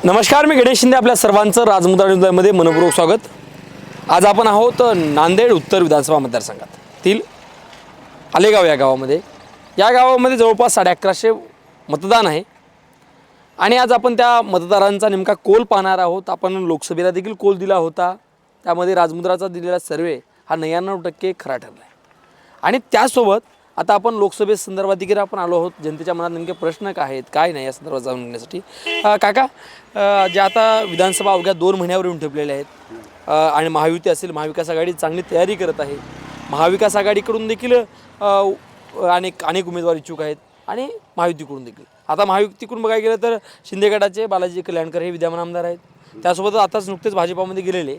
नमस्कार, मी गणेश शिंदे. आपल्या सर्वांचं राजमुद्रा न्यूजमध्ये मनपूर्वक स्वागत. आज आपण आहोत नांदेड उत्तर विधानसभा मतदारसंघातील आलेगाव या गावामध्ये जवळपास 1150 मतदान आहे आणि आज आपण त्या मतदारांचा नेमका कोल पाहणार आहोत. आपण लोकसभेला देखील कोल दिला होता, त्यामध्ये राजमुद्राचा दिलेला सर्वे हा 99% खरा ठरला आहे. आणि त्यासोबत आता आपण लोकसभेसंदर्भात देखील आपण आलो आहोत. जनतेच्या मनात नेमके प्रश्न काय आहेत, काय नाही या संदर्भात जाणून घेण्यासाठी. काका, जे आता विधानसभा अवघ्या 2 महिन्यावर येऊन ठेपलेले आहेत आणि महायुती असेल, महाविकास आघाडी चांगली तयारी करत आहे. महाविकास आघाडीकडून देखील अनेक उमेदवार इच्छुक आहेत आणि महायुतीकडून देखील. आता महायुतीकडून बघायला गेलं तर शिंदे गटाचे बालाजी कल्याणकर हे विद्यमान आमदार आहेत. त्यासोबतच आताच नुकतेच भाजपामध्ये गेलेले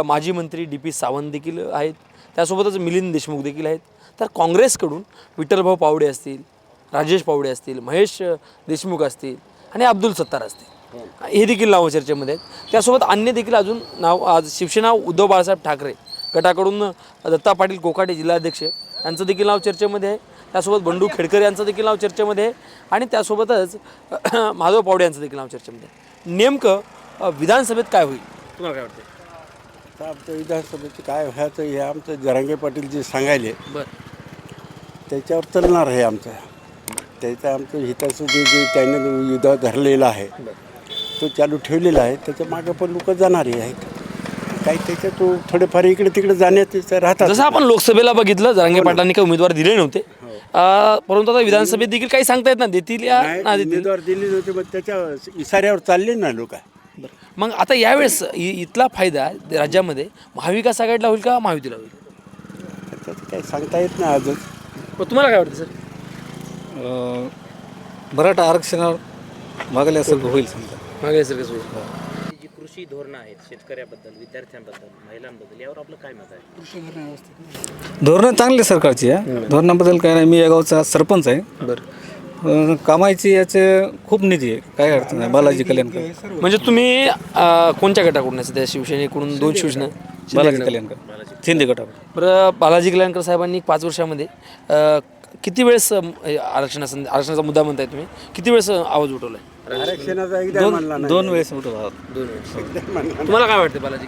माजी मंत्री DP सावंत देखील आहेत. त्यासोबतच मिलिंद देशमुख देखील आहेत. तर काँग्रेसकडून विठ्ठलभाऊ पावडे असतील, राजेश पावडे असतील, महेश देशमुख असतील आणि अब्दुल सत्तार असतील, हे देखील नावं चर्चेमध्ये आहेत. त्यासोबत अन्य देखील अजून नाव, आज शिवसेना उद्धव बाळासाहेब ठाकरे गटाकडून दत्ता पाटील कोकाटे जिल्हाध्यक्ष यांचं देखील नाव चर्चेमध्ये आहे. त्यासोबत बंडू खेडकर यांचं देखील नाव चर्चेमध्ये आहे आणि त्यासोबतच माधव पावडे यांचं देखील नाव चर्चेमध्ये आहे. नेमकं विधानसभेत काय होईल, तुम्हाला काय वाटतं? तर आमच्या विधानसभेचं काय व्हायचं हे आमचं जरांगे पाटील जे सांगायले त्याच्यावर चालणार आहे. आमचं हिताचं जे त्यानं युद्ध धरलेलं आहे तो चालू ठेवलेला आहे. त्याच्या मागे पण लोक जाणारे आहेत. काही त्याच्यात थोडेफार इकडे तिकडे जाण्याचं राहतात. जसं आपण लोकसभेला बघितलं, जरांगे पाटलांनी काही उमेदवार दिले नव्हते, परंतु आता विधानसभेत देखील काही सांगता येत ना, देतील या ना देतील. उमेदवार दिले नव्हते, पण त्याच्या इशाऱ्यावर चालले ना लोक. मग आता यावेळेस इथला फायदा राज्यामध्ये महाविकास आघाडीला होईल का महायुतीला होईल? त्याचं काही सांगता येत नाही आजच. पण तुम्हाला काय वाटतं सर? मराठा आरक्षणावर मागल्यासारखं होईल समजा. मागल्यासारखंच होईल. जी कृषी धोरणं आहेत शेतकऱ्याबद्दल, विद्यार्थ्यांबद्दल, महिलांबद्दल, यावर आपलं काय मत आहे? धोरणं चांगली सरकारची आहे. धोरणाबद्दल काय नाही. मी या गावचा सरपंच आहे. कामायची याचे खूप निधी आहे, काय अडचण नाही. बालाजी कल्याणकर. म्हणजे तुम्ही कोणत्या गटाकडून आहे? त्या शिवसेनेकडून 2 शिवसेना. बालाजी कल्याणकर शिंदे गटावर. बरं, बालाजी कल्याणकर साहेबांनी 5 वर्षामध्ये किती वेळेस आरक्षणाचा मुद्दा म्हणताय तुम्ही, किती वेळेस आवाज उठवला आहे? आरक्षणाचा एकदा म्हणला नाही. 2 वेळेस उठवला. 2 वेळेस. तुम्हाला काय वाटतं बालाजी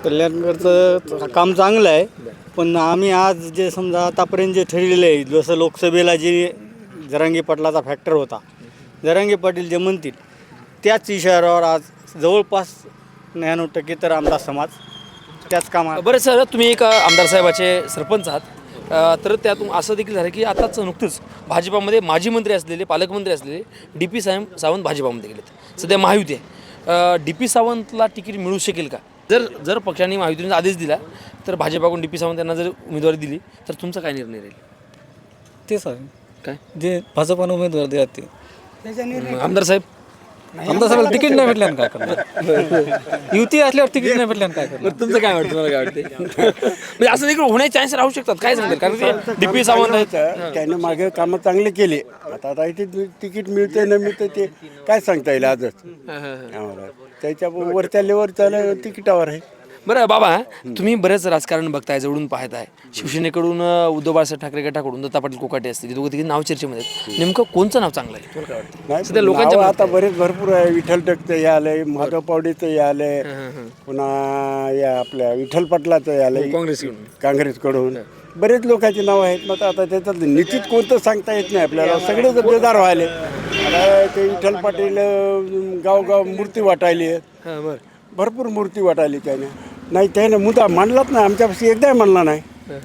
कल्याणकरचं काम चांगलं आहे, पण आम्ही आज जे समजा आतापर्यंत जे ठरलेलं आहे, जसं लोकसभेला जे जरांगे पाटलाचा फॅक्टर होता, जरांगे पाटील जे म्हणतील त्याच इशाऱ्यावर आज जवळपास 99% तर आमदार समाज त्याच कामात. बरं सर, तुम्ही एक आमदार साहेबाचे सरपंच आहात, तर त्यातून असं देखील झालं की आताच नुकतंच भाजपामध्ये माजी मंत्री असलेले, पालकमंत्री असलेले DP सावंत भाजपामध्ये गेलेत. सध्या महायुती आहे. DP सावंतला तिकीट मिळू शकेल का? जर पक्षाने महायुतीने आदेश दिला तर भाजपाकडून DP सावंत यांना जर उमेदवारी दिली तर तुमचा काय निर्णय राहील? तेच आहे काय जे भाजपानं उमेदवार द्या ते. आमदार साहेबाला तिकीट नाही भेटल्यानं काय करणार? युती असल्यावर तिकीट नाही भेटल्यानं काय करणार? तुमचं काय वाटतं? मला काय वाटते म्हणजे असं देखील होण्याचे चान्स राहू शकतात, काय सांगतात? कारण ते DP सावंत आहेत, त्याने मागे कामं चांगले केले. आता इथे तिकीट मिळते न मिळते ते काय सांगता येईल आजच आम्हाला. त्याच्या वरच्या लेवलच्या तिकिटावर आहे. बरं बाबा, तुम्ही बरेच राजकारण बघताय, जवळून पाहताय. शिवसेनेकडून उद्धव बाळासाहेब ठाकरे गटाकडून दत्ता पाटील कोकाटे असतील, दोघं तिघे नाव चर्चेमध्ये आहेत. नेमकं कोणचं नाव चांगलं आहे, तुम्हाला काय वाटतं? सध्या नाही, लोकांच्या नावं आता भरपूर आहे. विठ्ठल टकचं हे आलंय, माधव पावडेचं हे आलंय, पुन्हा या आपल्या विठ्ठल पाटलाचं हे आलंय काँग्रेसकडून. बरेच लोकांची नावं आहेत. मग आता त्याच्यात निश्चित कोणतं सांगता येत नाही आपल्याला. सगळे बेजार व्हायले. आता ते विठ्ठल पाटील गावगाव मूर्ती वाटायली आहेत, भरपूर मूर्ती वाटायली. त्याने नाही, त्याने मुद्दा मांडलाच नाही आमच्यापाशी, एकदाही मांडला नाही.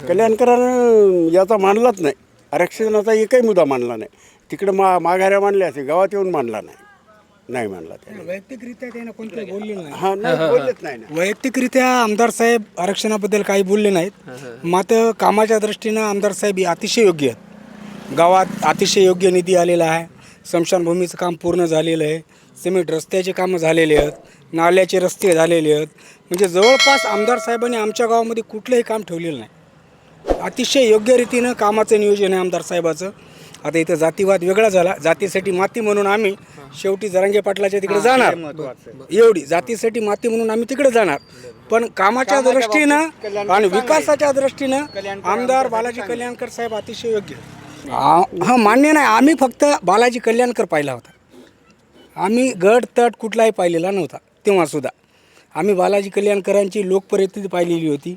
कल्याणकरांनं याचा मांडलाच नाही. आरक्षणाचा एकही मुद्दा मांडला नाही. तिकडे माघाऱ्या मांडल्या असे, गावात येऊन मांडला नाही मांडला त्याने. वैयक्तिकरित्या त्यानं कोणतं बोलले नाही. हां, नाही बोलत नाही ना. वैयक्तिकरित्या आमदार साहेब आरक्षणाबद्दल काही बोलले नाहीत. मात्र कामाच्या दृष्टीनं आमदार साहेब हे अतिशय योग्य आहेत. गावात अतिशय योग्य निधी आलेला आहे. स्मशानभूमीचं काम पूर्ण झालेलं आहे. सिमेंट रस्त्याचे कामं झालेले आहेत. नाल्याचे रस्ते झालेले आहेत. म्हणजे जवळपास आमदार साहेबांनी आमच्या गावामध्ये कुठलंही काम ठेवलेलं नाही. अतिशय योग्य रीतीनं कामाचं नियोजन आहे आमदार साहेबाचं. आता इथं जातीवाद वेगळा झाला. जातीसाठी माती म्हणून आम्ही शेवटी जरांगे पाटलाच्या तिकडे जाणार. एवढी जातीसाठी माती म्हणून आम्ही तिकडे जाणार. पण कामाच्या दृष्टीनं आणि विकासाच्या दृष्टीनं आमदार बालाजी कल्याणकर साहेब अतिशय योग्य. हां, मान्य नाही. आम्ही फक्त बालाजी कल्याणकर पाहिला होता. आम्ही गट तट कुठलाही पाहिलेला नव्हता तेव्हासुद्धा. आम्ही बालाजी कल्याणकरांची लोकप्रियता पाहिलेली होती.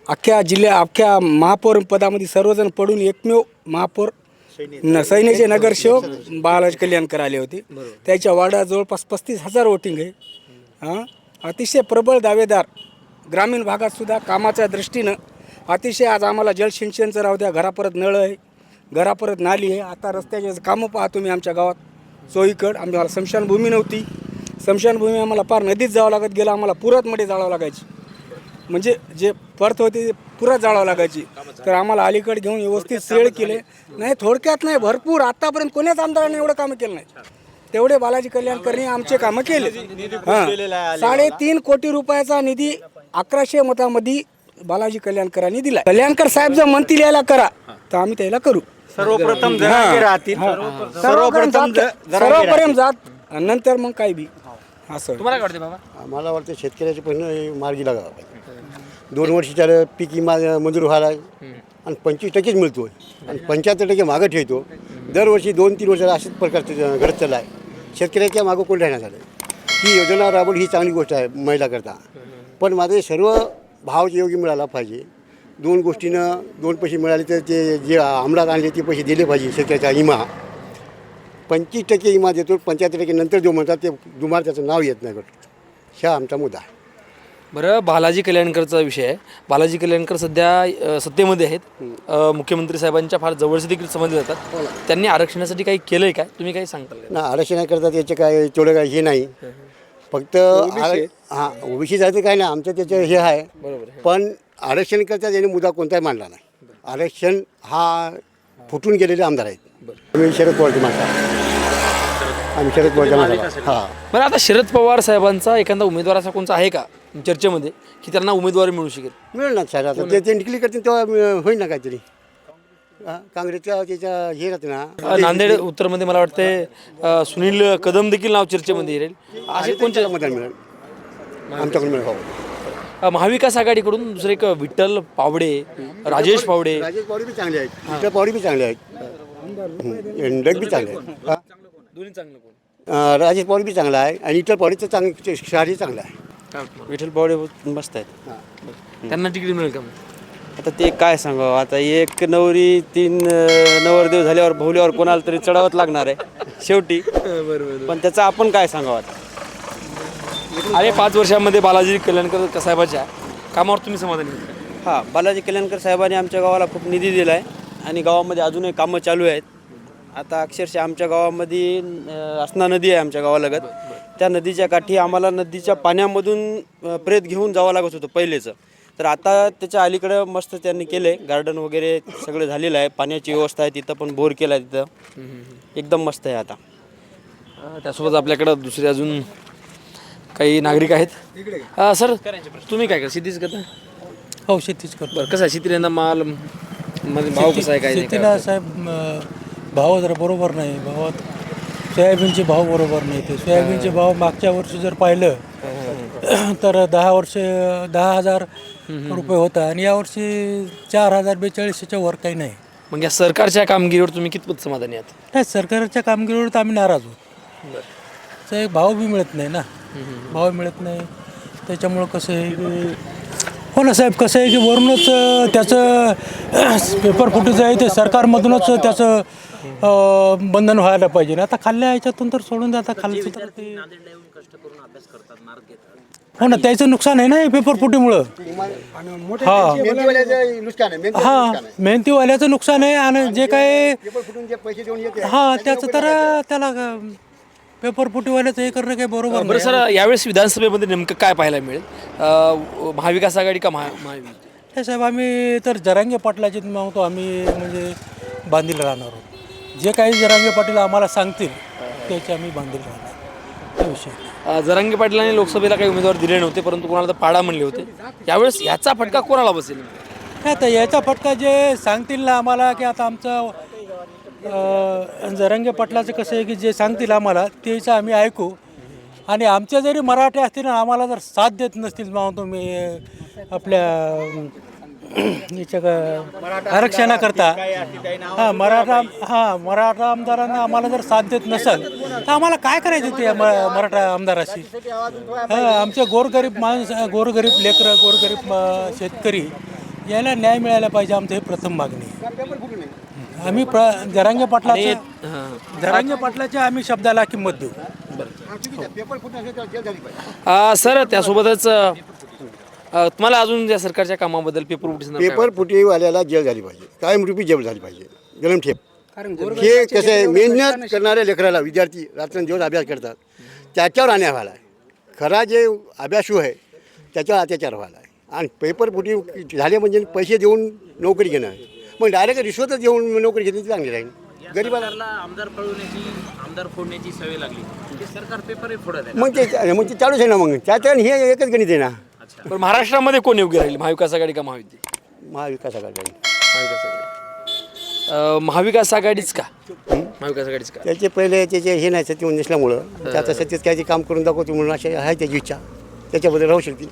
अख्ख्या महापौर पदामध्ये सर्वजण पडून एकमेव महापौर सैन्याचे नगरसेवक बालाजी कल्याणकर आले होते. त्याच्या वार्डात जवळपास 35,000 वोटिंग आहे. अतिशय प्रबळ दावेदार. ग्रामीण भागात सुद्धा कामाच्या दृष्टीनं अतिशय आज आम्हाला जलसिंचनचं राहू द्या, घरापरत नळ आहे, घरापरत नाली आहे. आता रस्त्याचे कामं पाहतो मी आमच्या गावात चोहीकडं. आम्हाला स्मशानभूमी नव्हती. स्मशानभूमी आम्हाला पार नदीत जावं लागत गेलं. आम्हाला पुरातमध्ये जाळावं लागायची. म्हणजे जे परत होते ते पुरात जाळावं लागायची. तर आम्हाला अलीकडे घेऊन व्यवस्थित सेळ केले. नाही थोडक्यात नाही, भरपूर. आत्तापर्यंत कोण्याच आमदाराने एवढं कामं केलं नाही तेवढे बालाजी कल्याणकरनी आमचे कामं केले. 3.5 कोटी रुपयाचा निधी 1100 मतामध्ये बालाजी कल्याणकरांनी दिला. कल्याणकर साहेब जर म्हणतील याला करा तर आम्ही त्याला करू. सर्वप्रथम जरांगे राहतील. सर्वपर्यंत जात नंतर मग काय बी असं. तुम्हाला काय वाटते बाबा? मला वाटतं शेतकऱ्याचे पण मार्गी लागावं पाहिजे. 2 वर्षाच्या पीक विमा मंजूर व्हायला आणि 25% मिळतो आणि 75% मागं ठेवतो. दरवर्षी 2-3 वर्षाला अशाच प्रकारचं घडत चाललं आहे. शेतकऱ्याच्या मागं कोण राहण्यात आलं. ही योजना राबवली ही चांगली गोष्ट आहे महिलाकरता. पण माझे सर्व भाव योग्य मिळाला पाहिजे. 2 गोष्टीनं 2 पैसे मिळाले तर ते जे अंमलात आणले ते पैसे दिले पाहिजे. शेतकऱ्याचा विमा 25% विमा देतो, 75% नंतर जो म्हणतात ते दुमार त्याचं नाव येत नाही. हा आमचा मुद्दा आहे. बरं, बालाजी कल्याणकरचा विषय आहे. बालाजी कल्याणकर सध्या सत्तेमध्ये आहेत. मुख्यमंत्री साहेबांच्या फार जवळचे देखील समजले जातात. त्यांनी आरक्षणासाठी काही केलं आहे काय? तुम्ही काही सांगताल का? ना आरक्षण करतात याचे काय तेवढं काय हे नाही. फक्त हां ओबीसी जायचं काय नाही आमचं त्याचं हे आहे. पण आरक्षण करता याने मुद्दा कोणताही मांडला नाही. आरक्षण हा फुटून गेलेले आमदार आहेत. आम्ही शरद पवारची माणसं आहे. आम्ही शरद पवारच्या माणसं. हां बरं, आता शरद पवार साहेबांचा एखादा उमेदवार असा कोणता आहे का चर्चेमध्ये की त्यांना उमेदवारी मिळू शकेल? मिळेल ना साहेब. आता ते निकली करतील तेव्हा होईल ना काहीतरी. काँग्रेसच्या त्याच्या हे राहते ना. नांदेड उत्तरमध्ये मला वाटते सुनील कदम देखील नाव चर्चेमध्ये येईल. असे कोणते मतदान मिळेल आमच्याकडून मिळेल. हो महाविकास आघाडीकडून दुसरे एक विठ्ठल पावडे, राजेश पावडे. राजेश पवार बी चांगले आहेत. विठ्ठल पवार बी चांगले आहेत. इंडक बी चांगले आहेत. दोन्ही चांगलं कोण? राजेश पवार बी चांगला आहे आणि विठ्ठल पवारचं शहरही चांगलं आहे. विठ्ठल पावडे मस्त आहेत. त्यांना तिकीट मिळेल का? आता ते काय सांगावं. आता एक नवरी 3 नवरदेव झाल्यावर भोवल्यावर कोणाला तरी चढावंच लागणार आहे शेवटी. पण त्याचं आपण काय सांगावं आता. अरे 5 वर्षामध्ये बालाजी कल्याणकर साहेबाच्या कामावर तुम्ही समाधानी आहात? हां, बालाजी कल्याणकर साहेबांनी आमच्या गावाला खूप निधी दिला आहे आणि गावामध्ये अजूनही कामं चालू आहेत. आता अक्षरशः आमच्या गावामध्ये असना नदी आहे आमच्या गावालगत. त्या नदीच्या काठी आम्हाला नदीच्या पाण्यामधून प्रेत घेऊन जावं लागत होतं पहिलेचं. तर आता त्याच्या अलीकडं मस्त त्यांनी केलं आहे. गार्डन वगैरे सगळं झालेलं आहे. पाण्याची व्यवस्था आहे तिथं, पण बोर केला आहे तिथं. एकदम मस्त आहे आता. त्यासोबत आपल्याकडं दुसरे अजून काही नागरिक आहेत. सर तुम्ही काय करा शेतीच करता? हो, शेतीच करतो. बरं, कसं आहे शेतीला माल मध्ये भाव कसा आहे काय नाही शेतीला साहेब भाव जरा बरोबर नाही. भावात सोयाबीनचे भाव बरोबर नाही. ते सोयाबीनचे भाव मागच्या वर्षी जर पाहिलं तर 10,000 रुपये होता आणि यावर्षी 4,042च्या वर काही नाही. मग या सरकारच्या कामगिरीवर तुम्ही कितपत समाधानी आहात? नाही, सरकारच्या कामगिरीवर तर आम्ही नाराज आहोत. साहेब भाव बी मिळत नाही ना. भाव मिळत नाही त्याच्यामुळं कसं आहे की हो ना साहेब, कसं आहे की वरूनच त्याचं पेपर फुटीचं आहे ते सरकारमधूनच त्याचं बंधन व्हायला पाहिजे ना. आता खाल्ल्या ह्याच्यातून तर सोडून द्या. आता खाल्लं तर ते हो ना, त्याचं नुकसान आहे ना हे पेपर फुटीमुळं. हां हां, मेहनतीवाल्याचं नुकसान आहे आणि जे काय हां त्याचं तर त्याला पेपर फुटीवाल्याचं हे करणं काही बरोबर बरं सर, यावेळेस विधानसभेमध्ये नेमकं काय पाहायला मिळेल? महाविकास आघाडी का महायुती? हे साहेब आम्ही तर जरांगे पाटलाचे म्हणतो आम्ही म्हणजे बांधील राहणार आहोत. जे काही जरांगे पाटील आम्हाला सांगतील त्याचे आम्ही बांधील राहणार. हा विषय. जरांगे पाटलांनी लोकसभेला काही उमेदवार दिले नव्हते, परंतु कोणाला तर पाडा म्हणले होते. यावेळेस याचा फटका कोणाला बसेल? आता याचा फटका जे सांगतील ना आम्हाला की आता आमचं जरांगे पाटलाचं कसं आहे की जे सांगतील आम्हाला तेच आम्ही ऐकू. आणि आमच्या जरी मराठी असतील ना आम्हाला जर साथ देत नसतील म्हणतो मी आपल्या याच्या आरक्षणाकरता मराठा आमदारांना आम्हाला जर साथ देत नसेल तर आम्हाला काय करायचं ते मराठा आमदाराशी. आमचे गोरगरीब गोरगरीब लेकरं गोरगरीब शेतकरी याला न्याय मिळायला पाहिजे. आमचं हे प्रथम मागणी आहे. आम्ही जरांगे पाटलाच्या आम्ही शब्दाला किंमत देऊ. सर त्यासोबतच तुम्हाला अजून या सरकारच्या कामाबद्दल पेपर फुटीवाल्याला जेल झाली पाहिजे, कायमरूपी जेल झाली पाहिजे, जन्मठेप. हे कसं आहे, मेहनत करणाऱ्या लेकराला विद्यार्थी रात्रंदिवस अभ्यास करतात त्याच्यावर अन्याय व्हायला आहे. खरा जे अभ्यासू आहे त्याच्यावर अत्याचार व्हायला आहे. आणि पेपर फुटी झाले म्हणजे पैसे देऊन नोकरी घेणं, मग डायरेक्ट रिश्वतच देऊन नोकरी घेतली ती चांगली राहील. गरीबाला आमदार आमदार फोडण्याची सवय लागली ते सरकार पेपर फोडत आहे. मग ते चालूच आहे ना. मग त्याच्या हे एकच गणित आहे ना. पण महाराष्ट्रामध्ये कोण योग्य राहील, महाविकास आघाडी का महायुती? महाविकास आघाडी. महाविकास आघाडीच का? महाविकास आघाडीच का? त्याचे पहिले त्याचे हे नाही सत्य नसल्यामुळं त्याचं सत्तेत काय ते काम करून दाखवतो म्हणून अशी आहे त्याची इच्छा, त्याच्याबद्दल राहू शकते.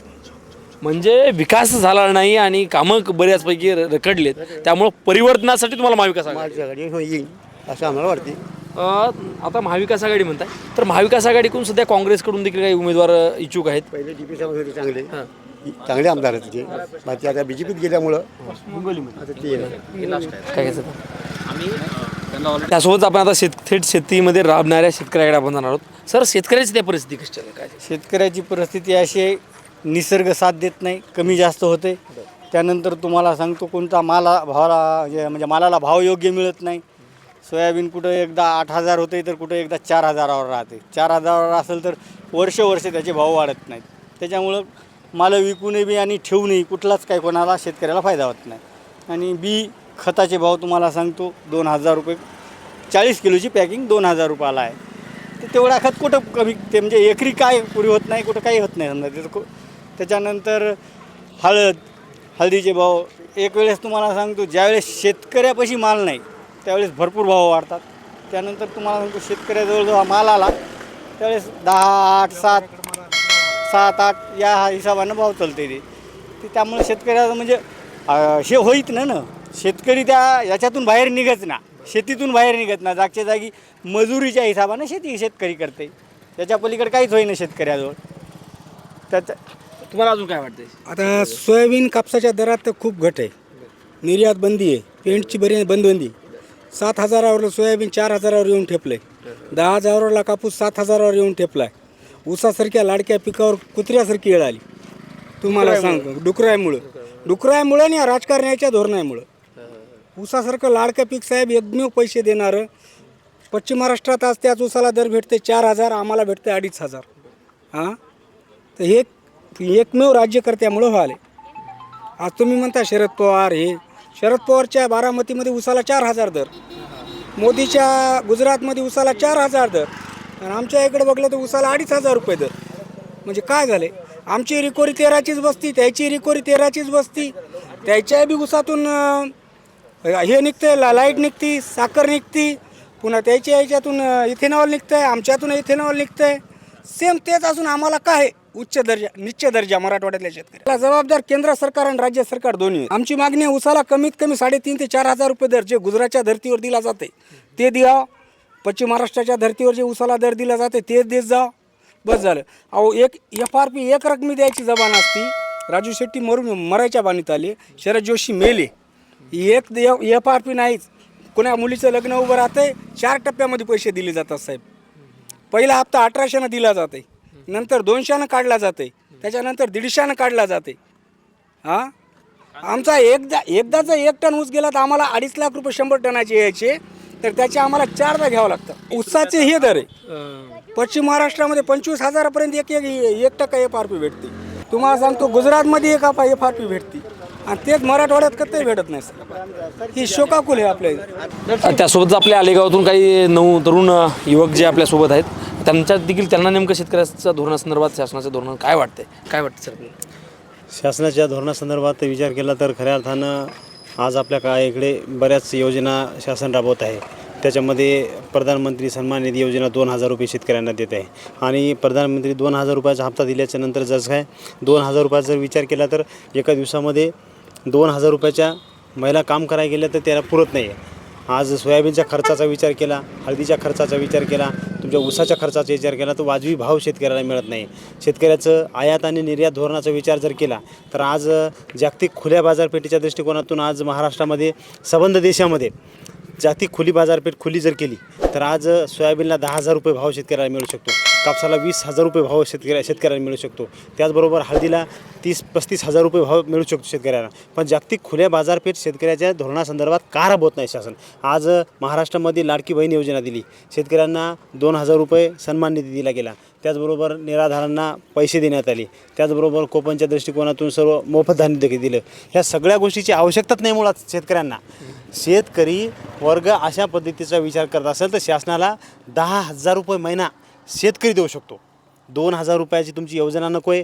म्हणजे विकास झाला नाही आणि कामं बऱ्याचपैकी रखडलेत, त्यामुळं परिवर्तनासाठी तुम्हाला महाविकास आघाडी. महाविकास आघाडी येईल असं आम्हाला वाटते. आता महाविकास आघाडी म्हणताय, तर महाविकास आघाडीकडून सध्या काँग्रेसकडून देखील काही उमेदवार इच्छुक आहेत. पहिले DP साहेब होते चांगले आमदार आहेत तिथे, बाकी आता BJPत गेल्यामुळं आता ते काय घ्यायचं त्यासोबत आपण आता थेट शेतीमध्ये राबणाऱ्या शेतकऱ्याकडे आपण जाणार आहोत. सर शेतकऱ्याची त्या परिस्थिती कशी आहे, काय? शेतकऱ्याची परिस्थिती अशी आहे, निसर्ग साथ देत नाही, कमी जास्त होते. त्यानंतर तुम्हाला सांगतो कोणता म्हणजे मालाला भाव योग्य मिळत नाही. सोयाबीन कुठं एकदा 8,000 होते तर कुठं एकदा 4,000वर राहते. 4,000वर असेल तर वर्ष त्याचे भाव वाढत नाहीत. त्याच्यामुळं माल विकूनही बी आणि ठेवूनही कुठलाच काही कोणाला शेतकऱ्याला फायदा होत नाही. आणि बी खताचे भाव तुम्हाला सांगतो 2,000 रुपये 40 किलोची पॅकिंग 2,000 रुपयाला आहे. तर तेवढा खत कुठं कमी ते म्हणजे एकरी काय पुरी होत नाही, कुठं काही होत नाही समजा त्याचं. त्याच्यानंतर हळदीचे भाव एक वेळेस तुम्हाला सांगतो ज्यावेळेस शेतकऱ्यापाशी माल नाही त्यावेळेस भरपूर भाव वाढतात. त्यानंतर तुम्हाला सांगतो शेतकऱ्याजवळ जो माल आला त्यावेळेस 10, 8, 7, 8 या हिशोबानं भाव चालते ते. त्यामुळे शेतकऱ्याचं म्हणजे हे होईत ना शेतकरी त्या याच्यातून बाहेर निघत ना, शेतीतून बाहेर निघत ना, जागच्या जागी मजुरीच्या हिशोबानं शेतकरी करते. त्याच्या पलीकडे काहीच होईना शेतकऱ्याजवळ. त्याच्या तुम्हाला अजून काय वाटतंय? आता सोयाबीन कापसाच्या दरात तर खूप घट आहे, निर्यात बंदी आहे, पेंटची बंदी. 7,000वर सोयाबीन 4,000वर येऊन ठेपलं आहे. 10,000ला कापूस 7,000वर येऊन ठेपला आहे. ऊसासारख्या लाडक्या पिकावर कुत्र्यासारखी वेळ आली. तुम्हाला सांगतो डुकरामुळं आणि राजकारण्याच्या धोरणामुळं. ऊसासारखं लाडकं पीक साहेब एकमेव पैसे देणारं. पश्चिम महाराष्ट्रात आज त्याच ऊसाला दर भेटते 4,000, आम्हाला भेटते 2,500. हां, तर हे एकमेव राज्यकर्त्यामुळं व्हाले. आज तुम्ही म्हणता शरद पवारच्या बारामतीमध्ये ऊसाला 4,000 दर, मोदीच्या गुजरातमध्ये ऊसाला 4,000 दर, आणि आमच्या इकडे बघलं तर ऊसाला 2,500 रुपये दर. म्हणजे काय झाले, आमची रिकोरी 13चीच बसती, त्याची रिकोरी 13चीच बसती. त्याच्या बी ऊसातून हे निघते, लाईट निघती, साखर निघती, पुन्हा त्याच्या ह्याच्यातून इथेनॉल निघतंय, आमच्यातून इथेनॉल निघतंय. सेम तेच असून आम्हाला काय निच्च दर्जा मराठवाड्यातल्या शेतकऱ्याला जबाबदार केंद्र सरकार आणि राज्य सरकार दोन्ही. आमची मागणी आहे ऊसाला कमीत कमी 3,500 ते 4,000 रुपये दर जे गुजरातच्या धर्तीवर दिला जाते ते द्या. पश्चिम महाराष्ट्राच्या धर्तीवर जे ऊसाला दर दिला जाते ते देत जा. बस झालं. अहो एक FRP एक रकमी द्यायची जबान असती. राजू शेट्टी मरायच्या बाणीत आले, शरद जोशी मेले, एक FRP नाहीच. कोणा मुलीचं लग्न उभं राहतंय 4 टप्प्यामध्ये पैसे दिले जातात साहेब. पहिला हप्ता 1,800 दिला जाते, नंतर 200 काढला जाते, त्याच्यानंतर 150 काढला जाते. हां, आमचा एकदाचा 1 टन ऊस गेला तर आम्हाला 2.5 लाख रुपये 100 टनाचे यायचे, तर त्याचे आम्हाला 4दा घ्यावं लागतं. ऊसाचे हे दर आहे. पश्चिम महाराष्ट्रामध्ये 25,000पर्यंत 1% FRP भेटते. तुम्हाला सांगतो गुजरातमध्ये 1 FRP भेटते, आणि तेच मराठवाड्यात कधीही भेटत नाही सर. ही शोकाकुल आहे आपल्या इथे. त्यासोबत आपल्या आलेगावातून काही तरुण युवक जे आपल्यासोबत आहेत, त्यांच्यात देखील त्यांना नेमकं शेतकऱ्याच्या धोरणासंदर्भात शासनाचं धोरण काय वाटतं सर? शासनाच्या धोरणासंदर्भात विचार केला तर खऱ्या अर्थानं आज आपल्या इकडे बऱ्याच योजना शासन राबवत आहे. त्याच्यामध्ये प्रधानमंत्री सन्मान निधी योजना 2,000 रुपये शेतकऱ्यांना देत आहे. आणि प्रधानमंत्री 2,000 रुपयाचा हप्ता दिल्याच्या नंतर जसं काय 2,000 रुपयाचा जर विचार केला तर एका दिवसामध्ये 2,000 रुपयाच्या महिला काम करायला गेल्या तर त्याला पुरत नाही आहे. आज सोयाबीनच्या खर्चाचा विचार केला, हळदीच्या खर्चाचा विचार केला, तुमच्या ऊसाच्या खर्चाचा विचार केला तर वाजवी भाव शेतकऱ्याला मिळत नाही. शेतकऱ्याचं आयात आणि निर्यात धोरणाचा विचार जर केला तर आज जागतिक खुल्या बाजारपेठेच्या दृष्टिकोनातून आज महाराष्ट्रामध्ये संबंध देशामध्ये जागतिक खुली बाजारपेठ खुली जर केली तर आज सोयाबीनला 10,000 रुपये भाव शेतकऱ्याला मिळू शकतो, कापसाला 20,000 रुपये भाव शेतकऱ्याला मिळू शकतो, त्याचबरोबर हळदीला 30-35 हजार रुपये भाव मिळू शकतो शेतकऱ्याला. पण जागतिक खुल्या बाजारपेठ शेतकऱ्याच्या धोरणासंदर्भात का राबवत नाही शासन? आज महाराष्ट्रामध्ये लाडकी बहीण योजना दिली, शेतकऱ्यांना 2,000 रुपये सन्मान निधी दिला गेला, त्याचबरोबर निराधारांना पैसे देण्यात आले, त्याचबरोबर कोपनच्या दृष्टिकोनातून सर्व मोफत धान्य देखील दिलं. ह्या सगळ्या गोष्टीची आवश्यकताच नाही मुळात शेतकऱ्यांना. शेतकरी वर्ग अशा पद्धतीचा विचार करत असेल तर शासनाला 10,000 रुपये महिना शेतकरी देऊ शकतो. 2,000 रुपयाची तुमची योजना नको आहे,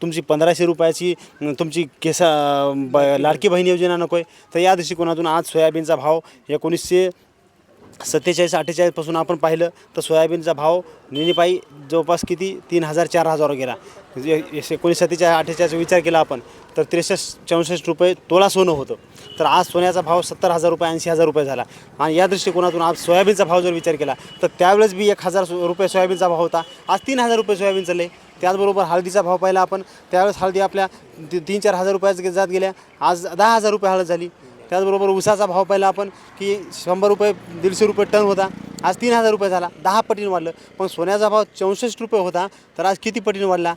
तुमची 1,500 रुपयाची तुमची लाडकी बहीण योजना नको आहे. तर या दृष्टिकोनातून आज सोयाबीनचा भाव 1947-48 पासून आपण पाहिलं तर सोयाबीनचा भाव निनीपाई जवळपास किती 3,000-4,000 गेला. 1947-48 विचार केला आपण तर 63-64 रुपये तोला सोनं होतं. तर आज सोन्याचा भाव 70,000 रुपये 80,000 रुपये झाला. आणि या दृष्टिकोनातून आज सोयाबीनचा भाव जर विचार केला तर त्यावेळेस बी 1,000 रुपये सोयाबीनचा भाव होता, आज 3,000 रुपये सोयाबीन चालले. त्याचबरोबर हळदीचा भाव पाहिला आपण, त्यावेळेस हळदी आपल्या 3-4 हजार रुपयाच्या जात गेल्या, आज 10,000 रुपये हळद झाली. त्याचबरोबर ऊसाचा भाव पाहिला आपण की 100 रुपये 150 रुपये टन होता, आज 3,000 रुपये झाला, 10 पटीने वाढलं. पण सोन्याचा भाव 64 रुपये होता तर आज किती पटीने वाढला?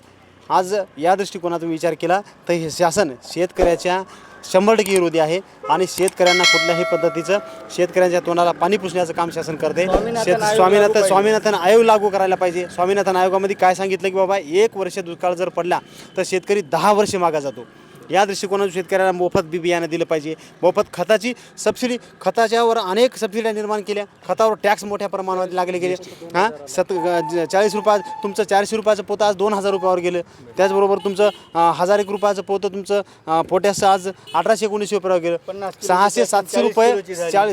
आज या दृष्टिकोनातून विचार केला तर हे शासन शेतकऱ्याच्या 100% विरोधी आहे आणि शेतकऱ्यांना कुठल्याही पद्धतीचं शेतकऱ्यांच्या तोंडाला पाणी पुसण्याचं काम शासन करते. स्वामीनाथन आयोग लागू करायला पाहिजे. स्वामीनाथन आयोगामध्ये काय सांगितलं की बाबा 1 वर्ष दुष्काळ जर पडला तर शेतकरी 10 वर्षे मागा जातो. या दृष्टिकोनातून शेतकऱ्यांना मोफत बियाणं दिलं पाहिजे, मोफत खताची सबसिडी, खताच्यावर अनेक सबसिड्या निर्माण केल्या, खतावर टॅक्स मोठ्या प्रमाणात लागले गेले. 40 रुपया तुमचं 400 रुपयाचं पोतं आज 2,000 रुपयावर गेलं. त्याचबरोबर तुमचं 1,001 रुपयाचं पोतं तुमचं पोटॅसचं आज 1800-1900 रुपयावर गेलं. 600-700 रुपये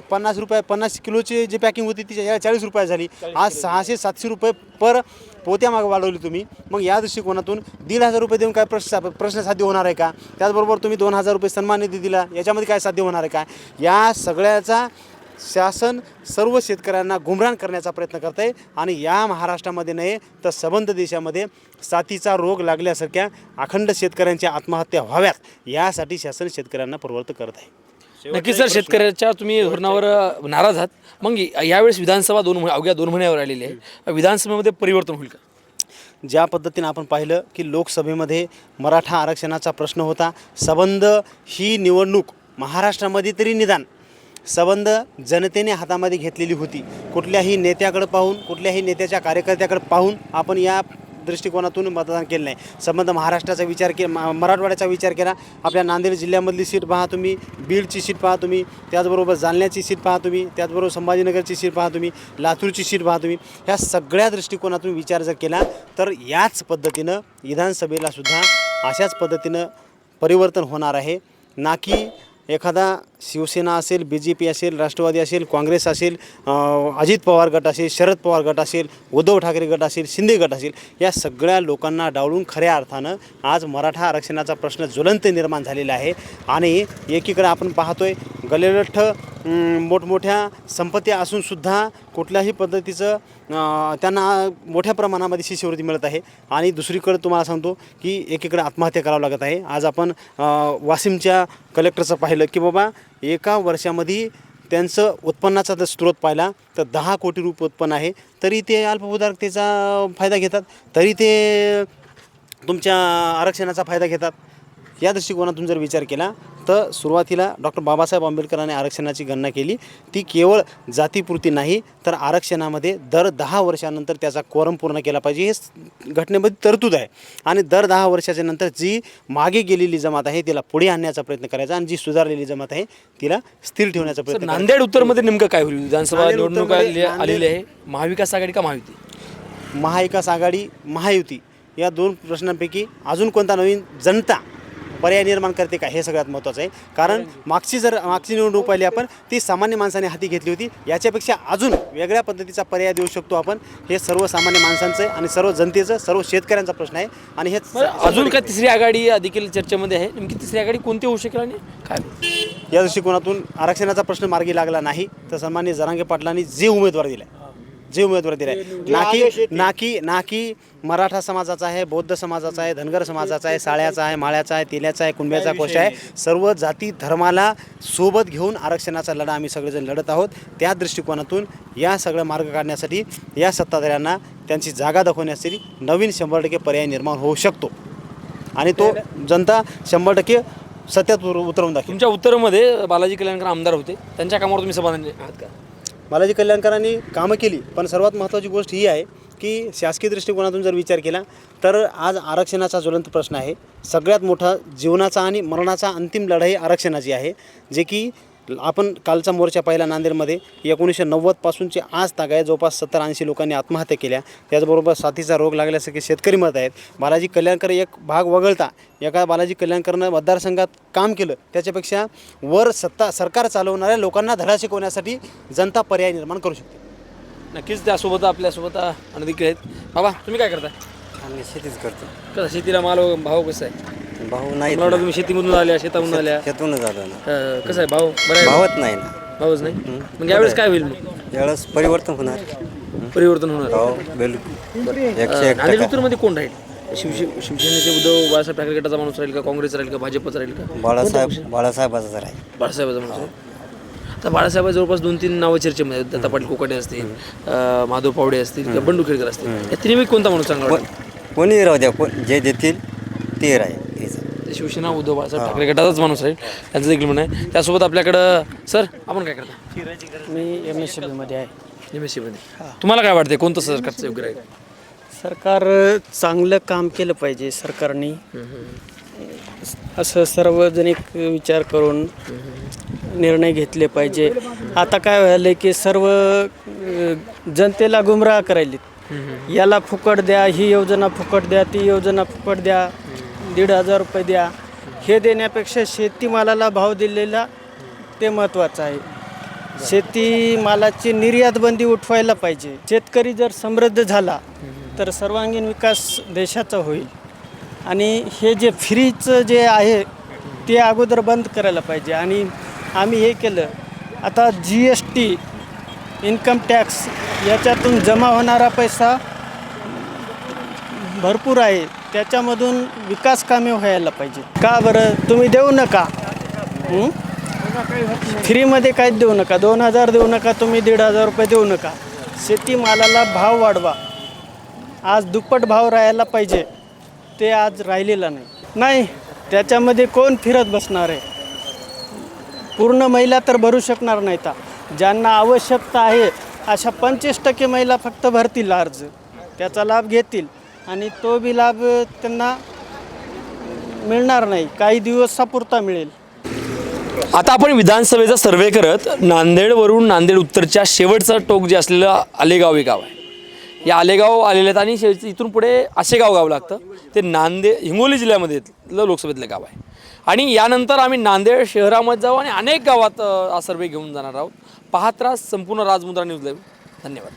50 रुपये 50 किलोची जी पॅकिंग होती ती 40 रुपये झाली. आज 600-700 रुपये पर पोत्या मागं वाढवली तुम्ही. मग या दृष्टिकोनातून 1,500 रुपये देऊन काय प्रश्न साध्य होणार आहे का? त्याचबरोबर तुम्ही 2,000 रुपये सन्मान निधी दिला, याच्यामध्ये काय साध्य होणार आहे का? या सगळ्याचा शासन सर्व शेतकऱ्यांना गुमराह करण्याचा प्रयत्न करत आहे. आणि या महाराष्ट्रामध्ये नाही तर संबंध देशामध्ये साथीचा रोग लागल्यासारख्या अखंड शेतकऱ्यांच्या आत्महत्या व्हाव्यात यासाठी शासन शेतकऱ्यांना प्रवृत्त करत आहे. नक्कीच सर, शेतकऱ्याच्या तुम्ही धोरणावर नाराज आहात. मग यावेळेस विधानसभा अवघ्या 2 महिन्यावर आलेली आहे, विधानसभेमध्ये परिवर्तन होईल का? ज्या पद्धतीनं आपण पाहिलं की लोकसभेमध्ये मराठा आरक्षणाचा प्रश्न होता, संबंध ही निवडणूक महाराष्ट्रामध्ये तरी निदान संबंध जनतेने हातामध्ये घेतलेली होती. कुठल्याही नेत्याकडे पाहून, कुठल्याही नेत्याच्या कार्यकर्त्याकडे पाहून आपण या दृष्टिकोनातून मतदान केलं नाही. संबंध महाराष्ट्राचा विचार केला, मराठवाड्याचा विचार केला. आपल्या नांदेड जिल्ह्यामधली सीट पहा तुम्ही, बीडची सीट पहा तुम्ही, त्याचबरोबर जालन्याची सीट पहा तुम्ही, त्याचबरोबर संभाजीनगरची सीट पहा तुम्ही, लातूरची सीट पहा तुम्ही. ह्या सगळ्या दृष्टिकोनातून विचार जर केला तर याच पद्धतीनं विधानसभेलासुद्धा अशाच पद्धतीनं परिवर्तन होणार आहे. ना की एखादा शिवसेना असेल, BJP असेल, राष्ट्रवादी असेल, काँग्रेस असेल, अजित पवार गट असेल, शरद पवार गट असेल, उद्धव ठाकरे गट असेल, शिंदे गट असेल, या सगळ्या लोकांना डावलून खऱ्या अर्थानं आज मराठा आरक्षणाचा प्रश्न ज्वलंत निर्माण झालेला आहे. आणि एकीकडे आपण पाहतोय गलेलठ्ठ मोठमोठ्या संपत्ती असूनसुद्धा कुठल्याही पद्धतीचं त्यांना मोठ्या प्रमाणामध्ये शिष्यवृत्ती मिळत आहे. आणि दुसरीकडे तुम्हाला सांगतो की एकीकडे आत्महत्या करावं लागत आहे. आज आपण वाशिमच्या कलेक्टरचं पाहिलं की बाबा एका वर्षामध्ये त्यांचं उत्पन्नाचा जर स्रोत पाहिला तर 10 कोटी रुपये उत्पन्न आहे, तरी ते अल्पभूधारकतेचा फायदा घेतात, तरी ते तुमच्या आरक्षणाचा फायदा घेतात. या दृष्टिकोनातून जर विचार केला तर सुरुवातीला डॉक्टर बाबासाहेब आंबेडकरांनी आरक्षणाची गणना केली, ती केवळ जातीपुरती नाही तर आरक्षणामध्ये दर 10 वर्षानंतर त्याचा कोरम पूर्ण केला पाहिजे, हे घटनेमध्ये तरतूद आहे. आणि दर 10 वर्षाच्या नंतर जी मागे गेलेली जमात आहे तिला पुढे आणण्याचा प्रयत्न करायचा आणि जी सुधारलेली जमात आहे तिला स्थिर ठेवण्याचा प्रयत्न करायचा. नांदेड उत्तरमध्ये नेमकं काय होईल? विधानसभा निवडणूक आलेली आहे, महाविकास आघाडी का महायुती? महाविकास आघाडी, महायुती या 2 प्रश्नांपैकी अजून कोणता नवीन जनता पर्याय निर्माण करते का हे सगळ्यात महत्त्वाचं आहे. कारण मागची निवडणूक पाहिली आपण ती सामान्य माणसाने हाती घेतली होती. याच्यापेक्षा अजून वेगळ्या पद्धतीचा पर्याय देऊ शकतो आपण. हे सर्वसामान्य माणसांचं आणि सर्व जनतेचं सर्व शेतकऱ्यांचा प्रश्न आहे. आणि हे अजून काय तिसरी आघाडी देखील चर्चेमध्ये आहे, नेमकी तिसरी आघाडी कोणती होऊ शकेल आणि काय? या दृष्टिकोनातून आरक्षणाचा प्रश्न मार्गी लागला नाही तर सन्माननीय जरांगे पाटलांनी जे उमेदवार दिलाय ना की मराठा समाजाचा आहे, बौद्ध समाजाचा आहे, धनगर समाजाचा आहे, साळ्याचा आहे, माळ्याचा आहे, तेल्याचा आहे, कुणब्याचा कोश आहे, सर्व जाती धर्माला सोबत घेऊन आरक्षणाचा लढा आम्ही सगळेजण लढत आहोत. त्या दृष्टिकोनातून या सगळं मार्ग काढण्यासाठी या सत्ताधाऱ्यांना त्यांची जागा दाखवण्यासाठी नवीन 100% पर्याय निर्माण होऊ शकतो आणि तो जनता 100% सत्यात उतरवून दाखवेल. तुमच्या उत्तरमध्ये बालाजी कल्याणकर आमदार होते, त्यांच्या कामावर तुम्ही समाधानी आहात का? बालाजी कल्याणकरांनी कामं केली, पण सर्वात महत्त्वाची गोष्ट ही आहे की शासकीय दृष्टिकोनातून जर विचार केला तर आज आरक्षणाचा ज्वलंत प्रश्न आहे. सगळ्यात मोठा जीवनाचा आणि मरणाचा अंतिम लढाई आरक्षणाची आहे, जे की आपण कालचा मोर्चा पाहिला नांदेडमध्ये. 1990 पासूनचे आज ताग आहे, जवळपास 70-80 लोकांनी आत्महत्या केल्या. त्याचबरोबर साथीचा रोग लागल्यासारखे शेतकरी मत आहेत. बालाजी कल्याणकर एक भाग वगळता एका बालाजी कल्याणकरनं मतदारसंघात काम केलं, त्याच्यापेक्षा वर सरकार चालवणाऱ्या लोकांना धडा शिकवण्यासाठी जनता पर्याय निर्माण करू शकते. नक्कीच त्यासोबत आपल्यासोबत देखील आहेत. बाबा तुम्ही काय करताय? आम्ही शेतीच करतो. कसं शेतीला माल भाव कसा आहे? भाऊ नाही मला वाटतं तुम्ही शेतीमधून आल्या, शेतामधून आल्या. शेतून झालं ना, कसं आहे भाव? बरं आहे? भावत नाही ना, भावच नाही. मग यावेळेस काय होईल? मग यावेळेस परिवर्तन होणार. परिवर्तन होणार. हो बिलकुल 101%. नांदेड उत्तरमध्ये कोण राहील? शिवसेनेचे उद्धव बाळासाहेब ठाकरे गटाचा माणूस राहील का, काँग्रेस राहील का, भाजपचा राहील का? बाळासाहेबाचा राहील. बाळासाहेबाचा माणूस आहे. आता बाळासाहेब जवळपास 2-3 नावं चर्चेमध्ये आहेत. दत्ता पाटील कोकाटे असतील, माधव पावडे असतील किंवा बंडू खेडकर असतील. या तिन्ही कोणता माणूस चांगला वाटेल? कोणी राहू द्या, जे देतील ते राहील. ते शिवसेना उद्धव बाळासाहेब ठाकरे गटाचाच माणूस राहील, त्यांचं देखील म्हणणं आहे. त्यासोबत आपल्याकडं सर आपण काय करता? मी MSCB आहे. MSC मध्ये. तुम्हाला काय वाटते कोणतं सरकारचं योग्य राहील? सरकार चांगलं काम केलं पाहिजे सरकारने, असं सार्वजनिक विचार करून निर्णय घेतले पाहिजे. आता काय व्हायलं की सर्व जनतेला गुमराह करायलेत. याला फुकट द्या, ही योजना फुकट द्या, ती योजना फुकट द्या, 1,500 रुपये द्या. हे देण्यापेक्षा शेतीमालाला भाव दिलेला ते महत्त्वाचं आहे. शेतीमालाची निर्यात बंदी उठवायला पाहिजे. शेतकरी जर समृद्ध झाला तर सर्वांगीण विकास देशाचा होईल. आणि हे जे फ्रीचं जे आहे ते अगोदर बंद करायला पाहिजे. आणि आम्ही हे केलं, आता GST, इन्कम टॅक्स याच्यातून जमा होणारा पैसा भरपूर आहे, त्याच्यामधून विकास कामे व्हायला पाहिजे. का बरं तुम्ही देऊ नका, फ्रीमध्ये काहीच देऊ नका, 2,000 देऊ नका, तुम्ही 1,500 रुपये देऊ नका. शेतीमालाला भाव वाढवा. आज दुप्पट भाव राहायला पाहिजे, ते आज राहिलेला नाही. त्याच्यामध्ये कोण फिरत बसणार आहे? पूर्ण महिला तर भरू शकणार नाहीत. ज्यांना आवश्यकता आहे अशा 25% महिला फक्त भरतील अर्ज, त्याचा लाभ घेतील आणि तो बी लाभ त्यांना मिळणार नाही, काही दिवसापुरता मिळेल. आता आपण विधानसभेचा सर्वे करत नांदेडवरून नांदेड उत्तरच्या शेवटचं टोक जे असलेलं आलेगाव हे गाव आहे. या आलेगाव आलेले आहेत आणि इथून पुढे आशेगाव गाव लागतं. ते हिंगोली जिल्ह्यामधलं लोकसभेतलं गाव आहे. आणि यानंतर आम्ही नांदेड शहरामध्ये जाऊ आणि अनेक गावात हा सर्वे घेऊन जाणार आहोत. पाहत राहा संपूर्ण राजमुद्रा न्यूज लाईव्ह. धन्यवाद.